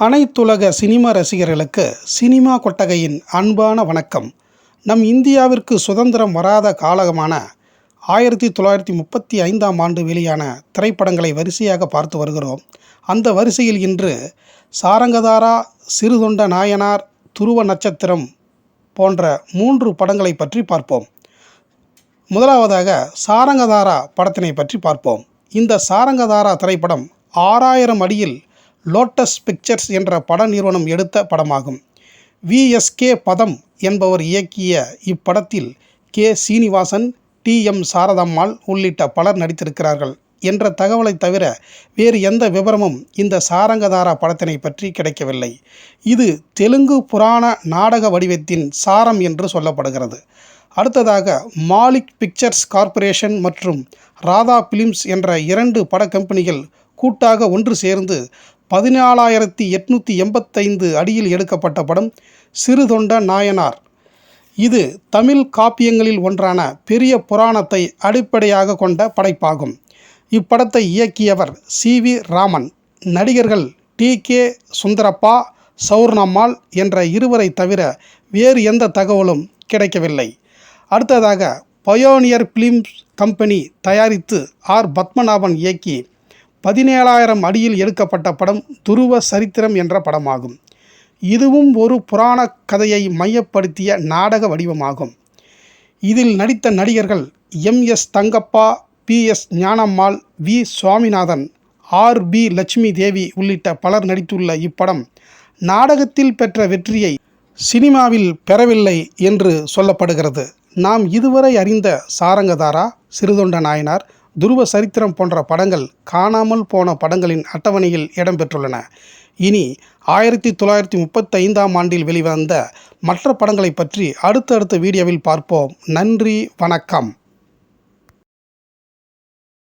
அனைத்துலக சினிமா ரசிகர்களுக்கு சினிமா கொட்டகையின் அன்பான வணக்கம். நம் இந்தியாவிற்கு சுதந்திரம் வராத காலமான 1935ஆம் ஆண்டு வெளியான திரைப்படங்களை வரிசையாக பார்த்து வருகிறோம். அந்த வரிசையில் இன்று சாரங்கதாரா, சிறுதொண்ட நாயனார், துருவ நட்சத்திரம் போன்ற 3 படங்களை பற்றி பார்ப்போம். முதலாவதாக சாரங்கதாரா படத்தினை பற்றி பார்ப்போம். இந்த சாரங்கதாரா திரைப்படம் 6000 அடியில் லோட்டஸ் பிக்சர்ஸ் என்ற பட நிறுவனம் எடுத்த படமாகும். VSK பதம் என்பவர் இயக்கிய இப்படத்தில் கே. சீனிவாசன், TM சாரதம்மாள் உள்ளிட்ட பலர் நடித்திருக்கிறார்கள் என்ற தகவலை தவிர வேறு எந்த விவரமும் இந்த சாரங்கதாரா படத்தினை பற்றி கிடைக்கவில்லை. இது தெலுங்கு புராண நாடக வடிவத்தின் சாரம் என்று சொல்லப்படுகிறது. அடுத்ததாக மாலிக் பிக்சர்ஸ் கார்ப்பரேஷன் மற்றும் ராதா பிலிம்ஸ் என்ற 2 பட கம்பெனிகள் கூட்டாக ஒன்று சேர்ந்து 14,885 அடியில் எடுக்கப்பட்ட படம் சிறுதொண்ட நாயனார். இது தமிழ் காப்பியங்களில் ஒன்றான பெரிய புராணத்தை அடிப்படையாக கொண்ட படைப்பாகும். இப்படத்தை இயக்கியவர் CV ராமன். நடிகர்கள் TK சுந்தரப்பா, சௌர்ணம்மாள் என்ற இருவரை தவிர வேறு எந்த தகவலும் கிடைக்கவில்லை. அடுத்ததாக பயோனியர் பிலிம்ஸ் கம்பெனி தயாரித்து R. பத்மநாபன் இயக்கி 17,000 அடியில் எடுக்கப்பட்ட படம் துருவ சரித்திரம் என்ற படமாகும். இதுவும் ஒரு புராண கதையை மையப்படுத்திய நாடக வடிவமாகும். இதில் நடித்த நடிகர்கள் MS Thangappa, PS Gnanammal, V Swaminathan, RB Lakshmi Devi உள்ளிட்ட பலர் நடித்துள்ள இப்படம் நாடகத்தில் பெற்ற வெற்றியை சினிமாவில் பெறவில்லை என்று சொல்லப்படுகிறது. நாம் இதுவரை அறிந்த சாரங்கதாரா, சிறுதொண்ட நாயனார், துருவ சரித்திரம் போன்ற படங்கள் காணாமல் போன படங்களின் அட்டவணையில் இடம்பெற்றுள்ளன. இனி 1935ஆம் ஆண்டில் வெளிவந்த மற்ற படங்களை பற்றி அடுத்தடுத்த வீடியோவில் பார்ப்போம். நன்றி, வணக்கம்.